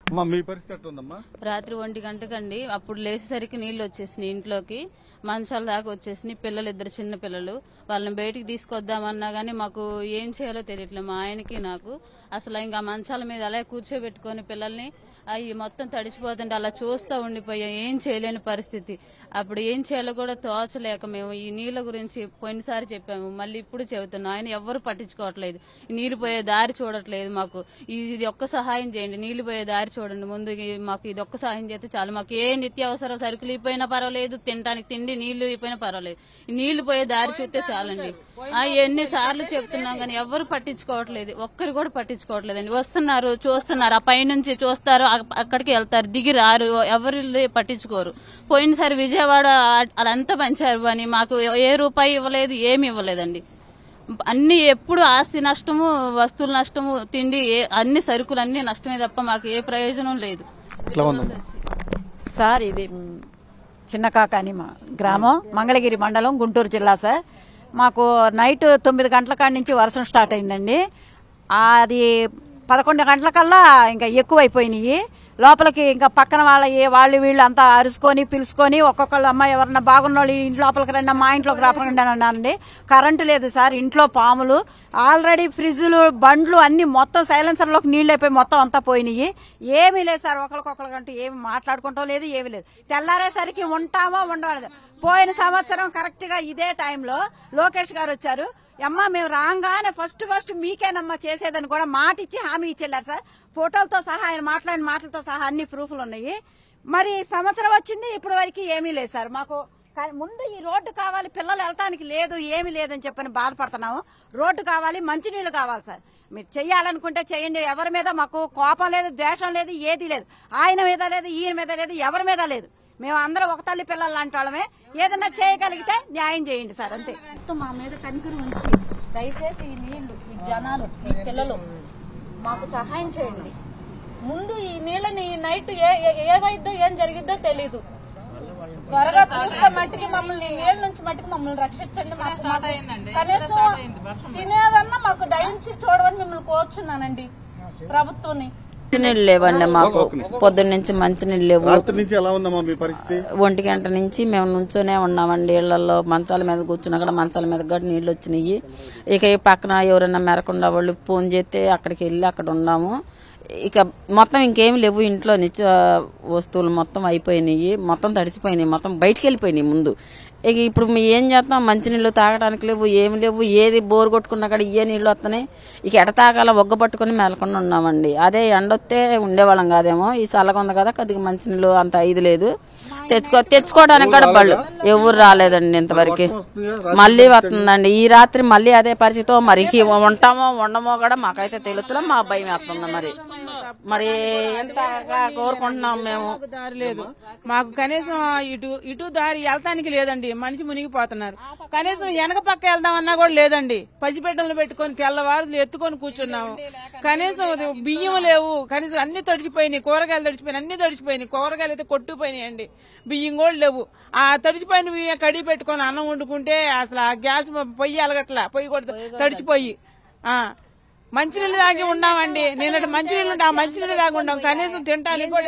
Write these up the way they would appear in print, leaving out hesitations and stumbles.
మీ పరిస్థితి ఎట్లుందమ్మా? రాత్రి 1 గంటకండి. అప్పుడు లేచేసరికి నీళ్లు వచ్చేసినాయి, ఇంట్లోకి మంచాల దాకా వచ్చేసినాయి. పిల్లలు 2 చిన్న పిల్లలు, వాళ్ళని బయటికి తీసుకొద్దామన్నా గానీ మాకు ఏం చేయాలో తెలియట్లేదు. మా ఆయనకి నాకు అసలు ఇంకా మంచాల మీద అలా కూర్చోబెట్టుకుని పిల్లల్ని అవి మొత్తం తడిచిపోతుంటే అలా చూస్తూ ఉండిపోయాం. ఏం చేయలేని పరిస్థితి. అప్పుడు ఏం చేయాలో కూడా తోచలేక మేము ఈ నీళ్ల గురించి పోయినసారి చెప్పాము, మళ్ళీ ఇప్పుడు చెబుతున్నాం. ఆయన ఎవ్వరు పట్టించుకోవట్లేదు. నీళ్లు పోయే దారి చూడట్లేదు. మాకు ఇది ఒక్క సహాయం చేయండి, నీళ్లు పోయే దారి చూడండి. ముందు మాకు ఇది ఒక్క సహాయం చేస్తే చాలు. మాకు ఏ నిత్యావసర సరుకులు అయిపోయినా పర్వాలేదు, తినడానికి తిండి నీళ్లు అయిపోయినా పర్వాలేదు, నీళ్లు పోయే దారి చూస్తే చాలండి. ఎన్నిసార్లు చెప్తున్నాం కానీ ఎవ్వరు పట్టించుకోవట్లేదు. ఒక్కరు కూడా పట్టించుకోవట్లేదండి. వస్తున్నారు, చూస్తున్నారు, ఆ పైనుంచి చూస్తారు, అక్కడికి వెళ్తారు, దిగి రారు, ఎవరు పట్టించుకోరు. పోయినసారి విజయవాడ అదంతా పంచారు అని మాకు ఏ రూపాయి ఇవ్వలేదు, ఏమి ఇవ్వలేదండి. అన్ని ఎప్పుడు ఆస్తి నష్టము, వస్తువుల నష్టము, తిండి అన్ని సరుకులు అన్ని నష్టమే తప్ప మాకు ఏ ప్రయోజనం లేదు. సార్ ఇది చిన్నకాకాని గ్రామం, మంగళగిరి మండలం, గుంటూరు జిల్లా. సార్ మాకు నైట్ 9 గంటల కాడి నుంచి వర్షం స్టార్ట్ అయిందండి. అది 11 గంటలకల్లా ఇంకా ఎక్కువైపోయినాయి. లోపలికి ఇంకా పక్కన వాళ్ళు వీళ్ళు అంతా అరుచుకొని పిలుచుకొని ఒక్కొక్కళ్ళు అమ్మాయి ఎవరన్నా బాగున్న వాళ్ళు ఇంటి లోపలికి రండి, మా ఇంట్లోకి రాపకండి అని అన్నారండి. కరెంటు లేదు సార్, ఇంట్లో పాములు, ఆల్రెడీ ఫ్రిడ్జ్లు, బండ్లు అన్ని మొత్తం సైలెన్సర్లోకి నీళ్ళు అయిపోయి మొత్తం అంతా పోయినాయి. ఏమీ లేదు సార్, ఒకరికొకరికంటూ ఏమి మాట్లాడుకుంటాం లేదు, ఏమీ లేదు. తెల్లారేసరికి ఉంటామో ఉండలేదు. పోయిన సంవత్సరం కరెక్ట్ గా ఇదే టైంలో లోకేష్ గారు వచ్చారు. అమ్మ మేము రాగానే ఫస్ట్ మీకేనమ్మా చేసేదని కూడా మాట ఇచ్చి హామీ ఇచ్చేళ్ళారు సార్. ఫోటోలతో సహా ఆయన మాట్లాడిన మాటలతో సహా అన్ని ప్రూఫ్లు ఉన్నాయి. మరి సంవత్సరం వచ్చింది, ఇప్పటి వరకు ఏమీ లేదు సార్. మాకు ముందు ఈ రోడ్డు కావాలి, పిల్లలు వెళ్ళటానికి లేదు, ఏమీ లేదని చెప్పని బాధపడుతున్నాము. రోడ్డు కావాలి, మంచినీళ్లు కావాలి సార్. మీరు చెయ్యాలనుకుంటే చెయ్యండి. ఎవరి మీద మాకు కోపం లేదు, ద్వేషం లేదు, ఏది లేదు. ఆయన మీద లేదు, ఈయన మీద లేదు, ఎవరి మీద లేదు. మేము అందరం ఒక తల్లి పిల్లలు లాంటి వాళ్ళమే. ఏదన్నా చేయగలిగితే న్యాయం చేయండి సార్, అంతే. మా మీద కనికరి ఉంచి దయచేసి ఈ నీళ్లు, ఈ జనాలు, ఈ పిల్లలు మాకు సహాయం చేయండి. ముందు ఈ నీళ్ళని నైట్ ఏమైద్దో ఏం జరిగిద్దో తెలీదు. త్వరగా చూస్తే మట్టికి మమ్మల్ని నీళ్ళ నుంచి మట్టికి మమ్మల్ని రక్షించండి. కనీసం తినేదన్నా మాకు దయించి చూడమని మిమ్మల్ని కోరుచున్నానండి ప్రభుత్వాన్ని. మంచినీళ్ళు లేవండి మాకు, పొద్దున్న నుంచి మంచినీళ్ళు లేవు. 1 గంట నుంచి మేము నుంచోనే ఉన్నామండి. ఇళ్లలో మంచాల మీద కూర్చున్నా కూడా మంచాల మీద కూడా నీళ్లు వచ్చినాయి. ఇక ఈ పక్కన ఎవరైనా మెరకుండా వాళ్ళు ఫోన్ చేస్తే అక్కడికి వెళ్ళి అక్కడ ఉన్నాము. ఇక మొత్తం ఇంకేమి లేవు. ఇంట్లో నిత్య వస్తువులు మొత్తం అయిపోయినాయి, మొత్తం తడిచిపోయినాయి, మొత్తం బయటికి వెళ్ళిపోయినాయి ముందు. ఇక ఇప్పుడు ఏం చేస్తాం, మంచినీళ్ళు తాగడానికి లేవు, ఏమి లేవు. ఏది బోరు కొట్టుకున్నా కూడా ఏ నీళ్లు వస్తున్నాయి. ఇక ఎడ తాగాల ఒగ్గ పట్టుకుని మేలకుండా ఉన్నామండి. అదే ఎండొస్తే ఉండేవాళ్ళం కాదేమో. ఈ చల్లగా ఉంది కదా, కొద్దిగా మంచినీళ్ళు అంత ఇది లేదు. తెచ్చుకోవడానికి కూడా బళ్ళు ఎవరు రాలేదండి ఇంతవరకు. మళ్ళీ వస్తుందండి ఈ రాత్రి, మళ్ళీ అదే పరిస్థితి. మరి ఉంటామో ఉండమో కూడా మాకైతే తెలుస్తున్నా, మా భయం వేస్తుంది. మరి ఎంత కోరుకుంటున్నాం మేము. దారి లేదు మాకు, కనీసం ఇటు దారి వెళ్తానికి లేదండి. మనిషి మునిగిపోతున్నారు. కనీసం వెనక పక్క వెళ్దామన్నా కూడా లేదండి. పసిబిడ్డలు పెట్టుకుని తెల్లవారు ఎత్తుకొని కూర్చున్నాము. కనీసం బియ్యం లేవు, కనీసం అన్ని తడిచిపోయినాయి. కూరగాయలు తడిచిపోయినాయి, అన్ని తడిచిపోయినాయి. కూరగాయలు అయితే కొట్టుకుపోయినాయండి. బియ్యం కూడా లేవు. ఆ తడిచిపోయిన బియ్యం కడిగి పెట్టుకొని అన్నం వండుకుంటే అసలు ఆ గ్యాస్ పొయ్యి అలగట్లా, పొయ్యి కూడా తడిచిపోయి. మంచినీళ్ళు తాగి ఉన్నామండి. నిన్నటి మంచినీళ్ళు ఉంటే ఆ మంచినీళ్ళు తాగి ఉన్నాం. కనీసం తింటానికి కూడా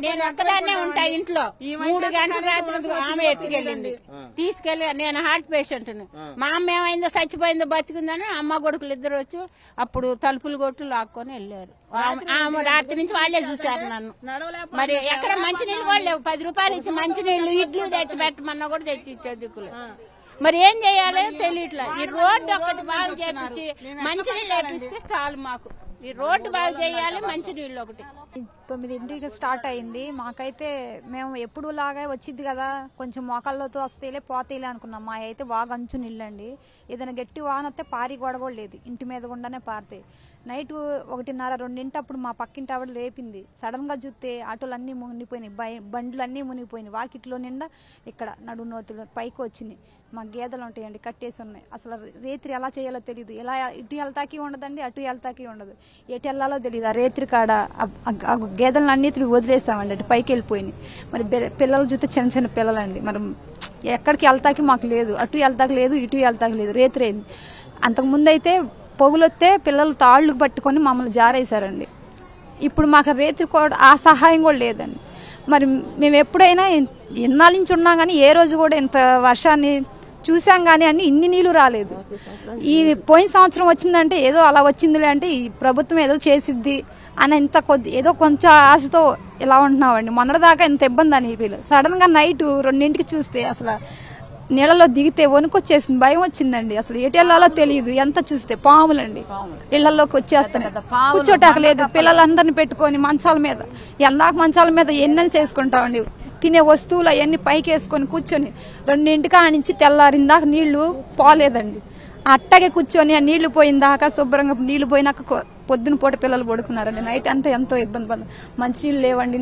నేను ఒక్కదాన్నే ఉంటా ఇంట్లో. 3 గంటల రాత్రి ఆమె ఎత్తుకెళ్ళింది, తీసుకెళ్లి. నేను హార్ట్ పేషెంట్. మా అమ్మ ఏమైందో చచ్చిపోయిందో బతికిందని అమ్మ కొడుకులు 2 వచ్చి అప్పుడు తలుపులు కొట్టు లాక్కొని వెళ్ళారు. ఆమె రాత్రి నుంచి వాళ్ళే చూశారు నన్ను. మరి ఎక్కడ మంచినీళ్ళు కూడా లేవు. 10 రూపాయలు ఇచ్చి మంచినీళ్ళు, ఇడ్లీ తెచ్చి పెట్టమన్నా కూడా తెచ్చి ఇచ్చే దిక్కులు. మరి ఏం చేయాలో తెలియట్లా. ఈ రోడ్డు ఒకటి బాగు చేపించి మంచినీళ్ళు వేపిస్తే చాలు మాకు. ఈ రోడ్డు బాగు చేయాలి, మంచినీళ్ళు ఒకటి. 9ంటికి స్టార్ట్ అయింది. మాకైతే మేము ఎప్పుడు లాగా వచ్చింది కదా, కొంచెం మోకాళ్ళతో వస్తేలే పోతేలే అనుకున్నాం. మా అయితే బాగా అంచు నీళ్ళండి. ఏదైనా గట్టి వాన వస్తే పారి గొడవ కూడా లేదు, ఇంటి మీద గుండానే పారుతాయి. నైట్ 1:30, 2 అప్పుడు మా పక్కింటి ఆవిడ లేపింది. సడన్ గా చూస్తే ఆటోలు అన్ని మునిగిపోయినాయి, బండ్లు అన్ని మునిగిపోయినాయి. వాకిట్లో నిండా ఇక్కడ నడు నోతులు పైకి వచ్చినాయి. మా గేదెలు ఉంటాయండి, కట్టేసి ఉన్నాయి. అసలు రేత్రి ఎలా చేయాలో తెలియదు. ఎలా ఇటు వెళ్తాకి ఉండదండి, అటు వెళ్తాకి ఉండదు. ఎటు వెళ్ళాలో తెలియదు. ఆ రేత్రి కాడ గేదెలను అన్నిటిని వదిలేస్తామండి, అటు పైకి వెళ్ళిపోయినాయి. మరి పిల్లలు చూస్తే చిన్న చిన్న పిల్లలండి. మరి ఎక్కడికి వెళ్తాకి మాకు లేదు, అటు వెళ్తాకి లేదు, ఇటు వెళ్తాకి లేదు. రేత్రి అయింది. అంతకుముందు అయితే పొగులొస్తే పిల్లలు తాళ్లు పట్టుకొని మమ్మల్ని జారేశారండి. ఇప్పుడు మాకు రేత్రి కూడా ఆ సహాయం కూడా లేదండి. మరి మేము ఎప్పుడైనా ఇన్నాళ్ళ నుంచి ఉన్నాం కానీ ఏ రోజు కూడా ఇంత వర్షాన్ని చూసాం కానీ అన్ని ఇన్ని నీళ్లు రాలేదు. ఈ పోయిన సంవత్సరం వచ్చిందంటే ఏదో అలా వచ్చిందిలే అంటే ఈ ప్రభుత్వం ఏదో చేసిద్ది అని ఇంత ఏదో కొంచెం ఆశతో ఇలా ఉంటున్నామండి. మొన్నటిదాకా ఇంత ఇబ్బంది అనిపించలేదు. సడన్ గా నైట్ 2ంటికి చూస్తే అసలు నీళ్ళలో దిగితే వణుకొచ్చేసింది, భయం వచ్చిందండి. అసలు ఎటు వెళ్ళాలో తెలియదు. ఎంత చూస్తే పాములండి ఇళ్లలోకి వచ్చేస్తున్నాయి. కూర్చోటాక లేదు. పిల్లలందరినీ పెట్టుకొని మంచాల మీద ఎందాక మంచాల మీద ఎన్నని చేసుకుంటామండి. తినే వస్తువులు అవన్నీ పైకి వేసుకొని కూర్చొని 2ంటికా నుంచి తెల్లారిందాక నీళ్లు పోలేదండి. అట్టగే కూర్చొని ఆ నీళ్లు పోయిన దాకా శుభ్రంగా నీళ్లు పోయినాక పొద్దున పూట పిల్లలు పడుకున్నారండి. నైట్ అంతా ఎంతో ఇబ్బంది పడ్డాం. మంచినీళ్ళు లేవండి.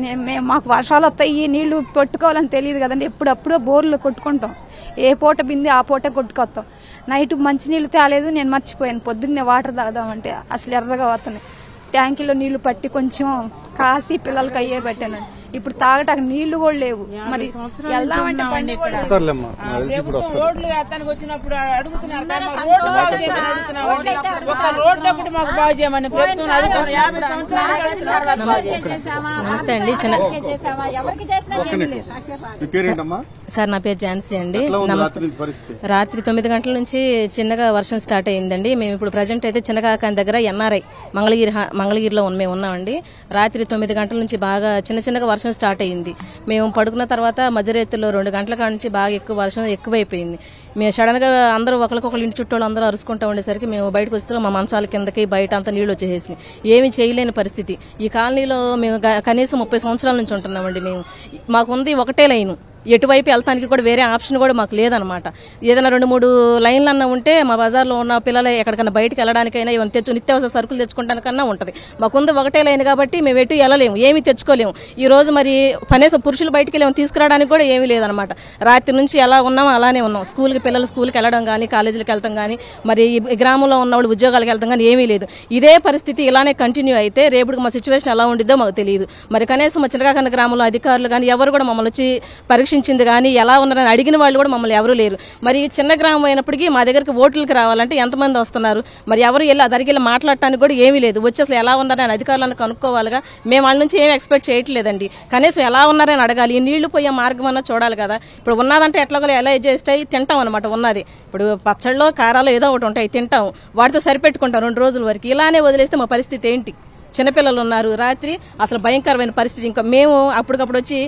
మాకు వర్షాలు వస్తాయి, నీళ్లు కొట్టుకోవాలని తెలియదు కదండి. ఎప్పుడప్పుడో బోర్లు కొట్టుకుంటాం. ఏ పూట బింది ఆ పూట కొట్టుకొస్తాం. నైట్ మంచినీళ్ళు తేలేదు, నేను మర్చిపోయాను. పొద్దున్నే వాటర్ తాగుదామంటే అసలు ఎర్రగా వస్తున్నాయి. ట్యాంకీలో నీళ్లు పట్టి కొంచెం కాసి పిల్లలకి అయ్యే పెట్టానండి. ఇప్పుడు తాగటానికి నీళ్లు కూడా లేవు. మరి వెళ్దామంటే బండి కూడా రోడ్లు అతనికి వచ్చినప్పుడు అడుగుతున్నారు, రోడ్డు బాగు చేయమని అడుగుతున్నామండి. ఒక రోడ్డు ఒకటి మాకు బాగు చేయమని ప్రభుత్వం అడుగుతున్నారు. 50 సంవత్సరాలు నమస్తే అండి. సార్ నా పేరు ఝాన్సీ అండి. రాత్రి 9 గంటల నుంచి చిన్నగా వర్షం స్టార్ట్ అయిందండి. మేము ఇప్పుడు ప్రజెంట్ అయితే చిన్నకాకాని దగ్గర NRI మంగళగిరిలో మేము ఉన్నామండి. రాత్రి 9 గంటల నుంచి బాగా చిన్నగా వర్షం స్టార్ట్ అయింది. మేము పడుకున్న తర్వాత మధ్యరేతుల్లో 2 గంటల కాడ నుంచి బాగా ఎక్కువ వర్షం ఎక్కువైపోయింది. మేము సడన్ గా అందరూ ఒకరికొకరు ఇంటి చుట్టూ అందరూ అరుచుకుంటూ ఉండేసరికి మేము బయటకు వస్తే మా మంచాల కిందకి బయట అంతా నీళ్లు వచ్చేసేసి ఏమీ చేయలేని పరిస్థితి. ఈ కాలనీలో మేము కనీసం 30 సంవత్సరాల నుంచి ఉంటున్నామండి. మాకుంది ఒకటే లైను, ఎటువైపు వెళ్తానికి కూడా వేరే ఆప్షన్ కూడా మాకు లేదనమాట. ఏదైనా 2-3 లైన్లు అన్నా ఉంటే మా బజార్లో ఉన్న పిల్లలు ఎక్కడికైనా బయటకు వెళ్ళడానికైనా ఏమైనా నిత్యావసర సరుకులు తెచ్చుకోవడానికన్నా ఉంటుంది. మాకుంది ఒకటే లైన్ కాబట్టి మేము ఎటు వెళ్ళలేము, ఏమీ తెచ్చుకోలేము. ఈ రోజు మరి కనీసం పురుషులు బయటికి వెళ్ళి తీసుకురావడానికి కూడా ఏమీ లేదనమాట. రాత్రి నుంచి ఎలా ఉన్నామో అలానే ఉన్నాం. పిల్లలు స్కూల్కి వెళ్ళడం కానీ కాలేజీలకు వెళ్తాం కానీ మరి ఈ గ్రామంలో ఉన్న వాళ్ళు ఉద్యోగాలకు వెళ్తాం కానీ ఏమీ లేదు. ఇదే పరిస్థితి ఇలానే కంటిన్యూ అయితే రేపు మా సిచ్యువేషన్ ఎలా ఉండిద్దో మాకు తెలియదు. మరి కనీసం మా చిన్నకాకన్న గ్రామంలో అధికారులు కానీ ఎవరు కూడా మమ్మల్ని వచ్చి పరీక్షించింది కానీ ఎలా ఉన్నారని అడిగిన వాళ్ళు కూడా మమ్మల్ని ఎవరూ లేరు. మరి చిన్న గ్రామం అయినప్పటికీ మా దగ్గరికి ఓట్లకి రావాలంటే ఎంతమంది వస్తున్నారు, మరి ఎవరు వెళ్ళి అదరికి వెళ్ళి మాట్లాడటానికి కూడా ఏమీ లేదు. వచ్చి అసలు ఎలా ఉన్నారని అధికారులను కనుక్కోవాలిగా. మేము వాళ్ళ నుంచి ఏమి ఎక్స్పెక్ట్ చేయట్లేదండి. కనీసం ఎలా ఉన్నారని అడగాలి. ఈ నీళ్లు పోయే మార్గం అన్నా చూడాలి కదా. ఇప్పుడు ఉన్నదంటే ఎట్లాగో ఎలా అడ్జస్ట్ అయ్యి తింటాం అనమాట. ఉన్నది ఇప్పుడు పచ్చళ్ళు కారాలు ఏదో ఒకటి ఉంటాయి, తింటాం, వాటితో సరిపెట్టుకుంటాం 2 రోజుల వరకు. ఇలానే వదిలేస్తే మా పరిస్థితి ఏంటి? చిన్నపిల్లలు ఉన్నారు, రాత్రి అసలు భయంకరమైన పరిస్థితి. ఇంకా మేము అప్పటికప్పుడు వచ్చి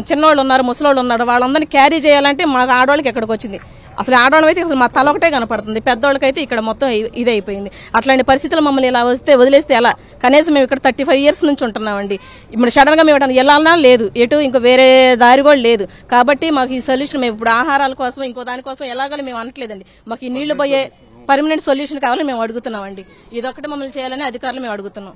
చిన్నవాళ్ళు ఉన్నారు, ముసలోళ్ళు ఉన్నారు, వాళ్ళందరినీ క్యారీ చేయాలంటే మాకు ఆడవాళ్ళకి ఎక్కడికి వచ్చింది. అసలు ఆడవాళ్ళం అయితే అసలు మా తల ఒకటే కనపడుతుంది, పెద్దవాళ్ళకైతే ఇక్కడ మొత్తం ఇదైపోయింది. అట్లాంటి పరిస్థితులు మమ్మల్ని ఇలా వదిలేస్తే ఎలా? కనీసం మేము ఇక్కడ 35 years నుంచి ఉంటున్నామండి. ఇప్పుడు సడన్ గా మేము వెళ్ళాలన్నా లేదు, ఎటు ఇంకో వేరే దారి కూడా లేదు. కాబట్టి మాకు ఈ సొల్యూషన్, మేము ఇప్పుడు ఆహారాల కోసం ఇంకో దానికోసం ఎలాగో మేము అనట్లేదండి. మాకు ఈ నీళ్లు పోయే పర్మనెంట్ సొల్యూషన్ కావాలని మేము అడుగుతున్నామండి. ఇదొక్కటి మమ్మల్ని చేయాలని అధికారులు మేము అడుగుతున్నాం.